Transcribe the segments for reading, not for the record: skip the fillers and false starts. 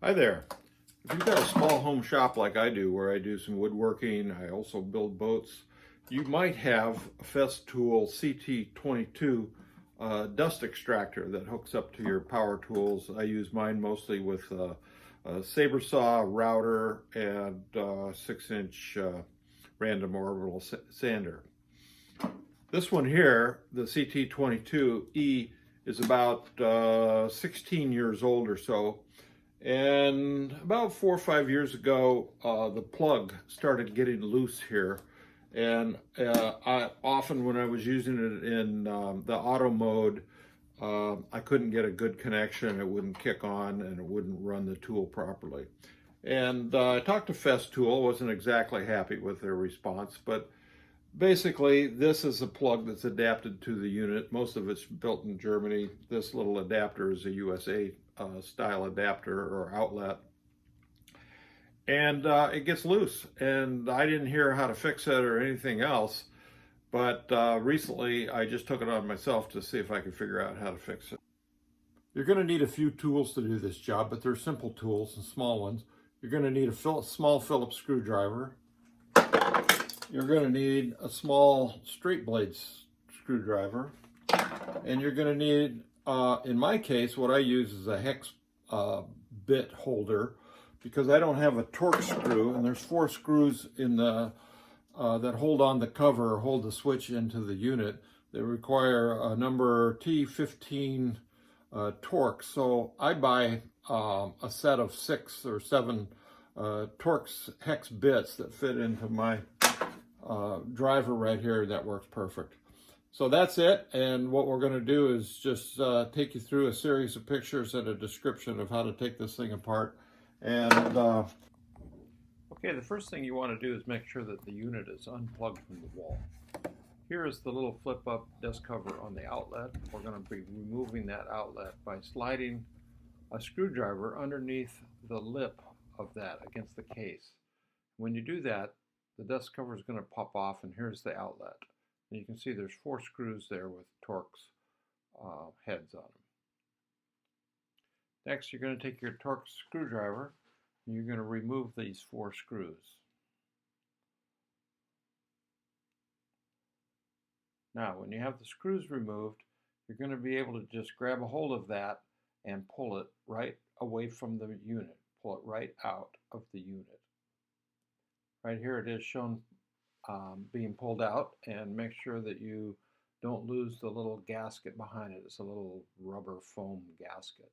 Hi there. If you've got a small home shop like I do, where I do some woodworking, I also build boats, you might have a Festool CT 22 dust extractor that hooks up to your power tools. I use mine mostly with a saber saw, router, and 6-inch random orbital sander. This one here, the CT 22E, is about 16 years old or so. And about 4 or 5 years ago, the plug started getting loose here. And I often, when I was using it in the auto mode, I couldn't get a good connection. It wouldn't kick on and it wouldn't run the tool properly. And I talked to Festool, wasn't exactly happy with their response, but basically, this is a plug that's adapted to the unit. Most of it's built in Germany. This little adapter is a USA style adapter or outlet. And it gets loose. And I didn't hear how to fix it or anything else. But recently, I just took it on myself to see if I could figure out how to fix it. You're going to need a few tools to do this job, but they're simple tools and small ones. You're going to need a small Phillips screwdriver. You're going to need a small straight blade screwdriver, and you're going to need, in my case, what I use is a hex bit holder, because I don't have a torque screw, and there's 4 screws in the that hold on the cover, hold the switch into the unit. They require a number T15 torque, so I buy a set of 6 or 7 Torx hex bits that fit into my driver right here. That works perfect. So that's it, and what we're going to do is just take you through a series of pictures and a description of how to take this thing apart. And okay, the first thing you want to do is make sure that the unit is unplugged from the wall. Here is the little flip-up desk cover on the outlet. We're going to be removing that outlet by sliding a screwdriver underneath the lip of that against the case. When you do that, the dust cover is going to pop off, and here's the outlet. And you can see there's 4 screws there with Torx heads on them. Next, you're going to take your Torx screwdriver and you're going to remove these 4 screws. Now, when you have the screws removed, you're going to be able to just grab a hold of that and pull it right away from the unit. Pull it right out of the unit. Right here it is shown being pulled out, and make sure that you don't lose the little gasket behind it. It's a little rubber foam gasket.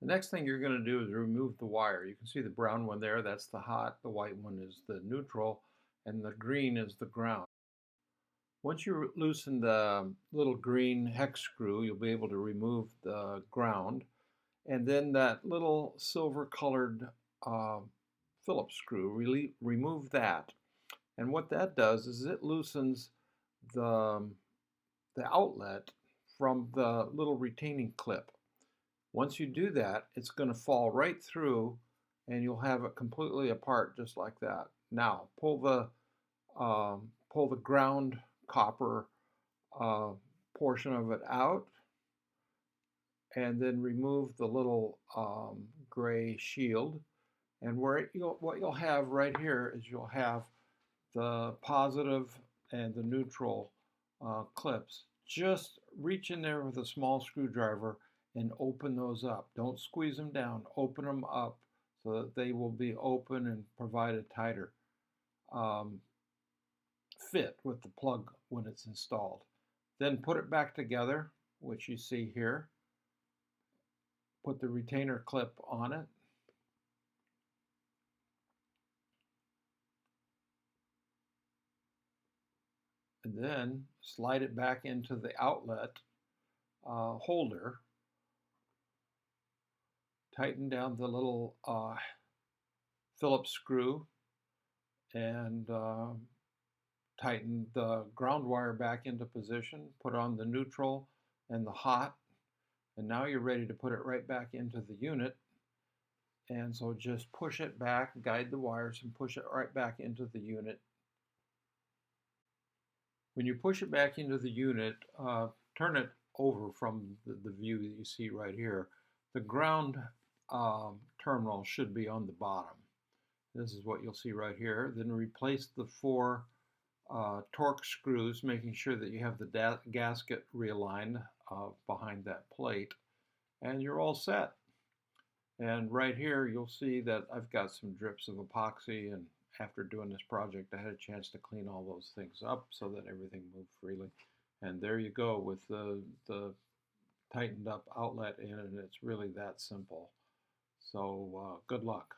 The next thing you're going to do is remove the wire. You can see the brown one there, that's the hot, the white one is the neutral, and the green is the ground. Once you loosen the little green hex screw, you'll be able to remove the ground, and then that little silver colored Phillips screw, remove that. And what that does is it loosens the outlet from the little retaining clip. Once you do that, it's going to fall right through and you'll have it completely apart just like that. Now pull the ground copper portion of it out, and then remove the little gray shield. And what you'll have right here is you'll have the positive and the neutral clips. Just reach in there with a small screwdriver and open those up. Don't squeeze them down. Open them up so that they will be open and provide a tighter fit with the plug when it's installed. Then put it back together, which you see here. Put the retainer clip on it. And then slide it back into the outlet holder. Tighten down the little Phillips screw and tighten the ground wire back into position. Put on the neutral and the hot, and now you're ready to put it right back into the unit. And so just push it back, guide the wires, and push it right back into the unit. When you push it back into the unit, turn it over from the view that you see right here. The ground terminal should be on the bottom. This is what you'll see right here. Then replace the 4 torque screws, making sure that you have the gasket realigned behind that plate, and you're all set. And right here you'll see that I've got some drips of epoxy, and after doing this project I had a chance to clean all those things up so that everything moved freely. And there you go with the tightened up outlet in, and it's really that simple. So good luck.